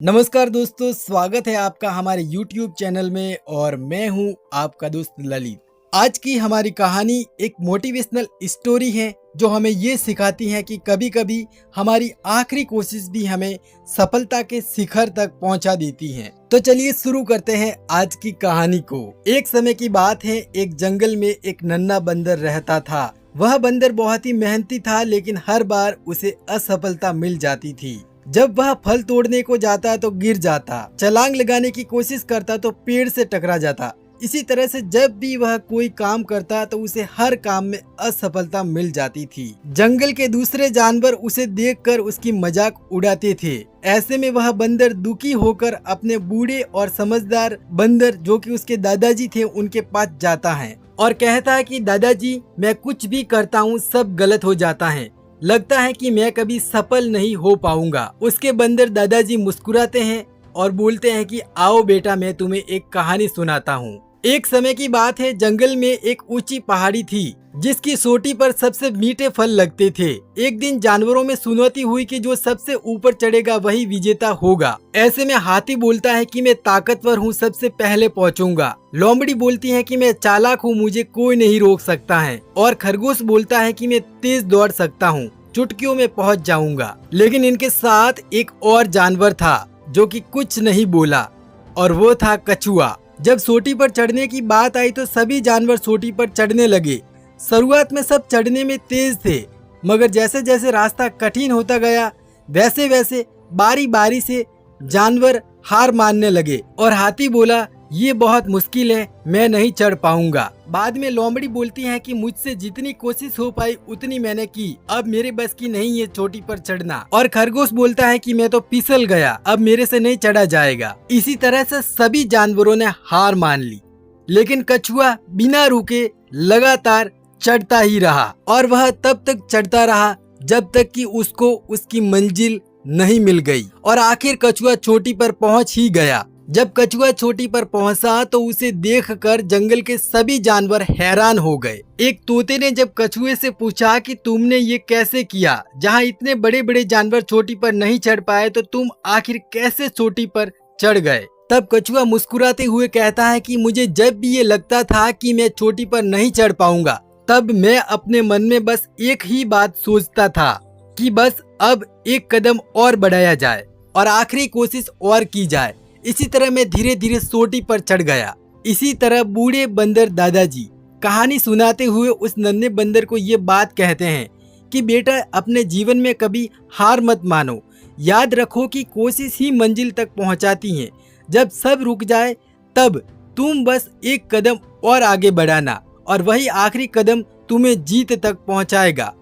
नमस्कार दोस्तों, स्वागत है आपका हमारे YouTube चैनल में और मैं हूं आपका दोस्त ललित। आज की हमारी कहानी एक मोटिवेशनल स्टोरी है जो हमें ये सिखाती है कि कभी कभी हमारी आखिरी कोशिश भी हमें सफलता के शिखर तक पहुंचा देती है। तो चलिए शुरू करते हैं आज की कहानी को। एक समय की बात है, एक जंगल में एक नन्हा बंदर रहता था। वह बंदर बहुत ही मेहनती था, लेकिन हर बार उसे असफलता मिल जाती थी। जब वह फल तोड़ने को जाता तो गिर जाता, छलांग लगाने की कोशिश करता तो पेड़ से टकरा जाता। इसी तरह से जब भी वह कोई काम करता तो उसे हर काम में असफलता मिल जाती थी। जंगल के दूसरे जानवर उसे देखकर उसकी मजाक उड़ाते थे। ऐसे में वह बंदर दुखी होकर अपने बूढ़े और समझदार बंदर जो कि उसके दादाजी थे उनके पास जाता है और कहता है कि दादाजी, मैं कुछ भी करता हूँ सब गलत हो जाता है, लगता है कि मैं कभी सफल नहीं हो पाऊंगा। उसके बंदर दादाजी मुस्कुराते हैं और बोलते हैं कि आओ बेटा, मैं तुम्हें एक कहानी सुनाता हूँ। एक समय की बात है, जंगल में एक ऊंची पहाड़ी थी जिसकी चोटी पर सबसे मीठे फल लगते थे। एक दिन जानवरों में सुनौती हुई कि जो सबसे ऊपर चढ़ेगा वही विजेता होगा। ऐसे में हाथी बोलता है कि मैं ताकतवर हूँ, सबसे पहले पहुँचूंगा। लोमड़ी बोलती है कि मैं चालाक हूँ, मुझे कोई नहीं रोक सकता है। और खरगोश बोलता है कि मैं तेज दौड़ सकता हूँ, चुटकियों में पहुँच जाऊंगा। लेकिन इनके साथ एक और जानवर था जो कि कुछ नहीं बोला, और वो था कछुआ। जब चोटी पर चढ़ने की बात आई तो सभी जानवर चोटी पर चढ़ने लगे। शुरुआत में सब चढ़ने में तेज थे, मगर जैसे जैसे रास्ता कठिन होता गया वैसे वैसे बारी बारी से जानवर हार मानने लगे और हाथी बोला, ये बहुत मुश्किल है, मैं नहीं चढ़ पाऊंगा। बाद में लोमड़ी बोलती है कि मुझसे जितनी कोशिश हो पाई उतनी मैंने की, अब मेरे बस की नहीं है चोटी पर चढ़ना। और खरगोश बोलता है कि मैं तो फिसल गया, अब मेरे से नहीं चढ़ा जाएगा। इसी तरह से सभी जानवरों ने हार मान ली, लेकिन कछुआ बिना रुके लगातार चढ़ता ही रहा और वह तब तक चढ़ता रहा जब तक कि उसको उसकी मंजिल नहीं मिल गई। और आखिर कछुआ चोटी पर पहुंच ही गया। जब कछुआ चोटी पर पहुंचा तो उसे देखकर जंगल के सभी जानवर हैरान हो गए। एक तोते ने जब कछुए से पूछा कि तुमने ये कैसे किया, जहां इतने बड़े बड़े जानवर चोटी पर नहीं चढ़ पाए तो तुम आखिर कैसे चोटी पर चढ़ गए। तब कछुआ मुस्कुराते हुए कहता है कि मुझे जब भी ये लगता था कि मैं चोटी पर नहीं चढ़ पाऊंगा, तब मैं अपने मन में बस एक ही बात सोचता था कि बस अब एक कदम और बढ़ाया जाए और आखिरी कोशिश और की जाए। इसी तरह मैं धीरे धीरे चोटी पर चढ़ गया। इसी तरह बूढ़े बंदर दादाजी कहानी सुनाते हुए उस नन्हे बंदर को ये बात कहते हैं कि बेटा, अपने जीवन में कभी हार मत मानो, याद रखो कि कोशिश ही मंजिल तक पहुंचाती है। जब सब रुक जाए तब तुम बस एक कदम और आगे बढ़ाना और वही आखिरी कदम तुम्हें जीत तक पहुंचाएगा।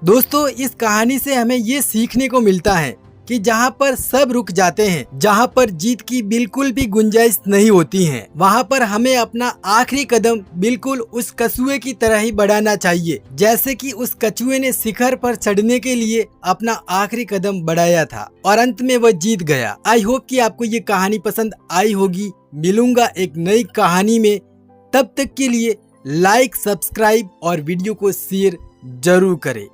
दोस्तों, इस कहानी से हमें ये सीखने को मिलता है कि जहाँ पर सब रुक जाते हैं, जहाँ पर जीत की बिल्कुल भी गुंजाइश नहीं होती है, वहाँ पर हमें अपना आखिरी कदम बिल्कुल उस कछुए की तरह ही बढ़ाना चाहिए, जैसे कि उस कछुए ने शिखर पर चढ़ने के लिए अपना आखिरी कदम बढ़ाया था और अंत में वह जीत गया। आई होप कि आपको ये कहानी पसंद आई होगी। मिलूंगा एक नई कहानी में, तब तक के लिए लाइक, सब्सक्राइब और वीडियो को शेयर जरूर करें।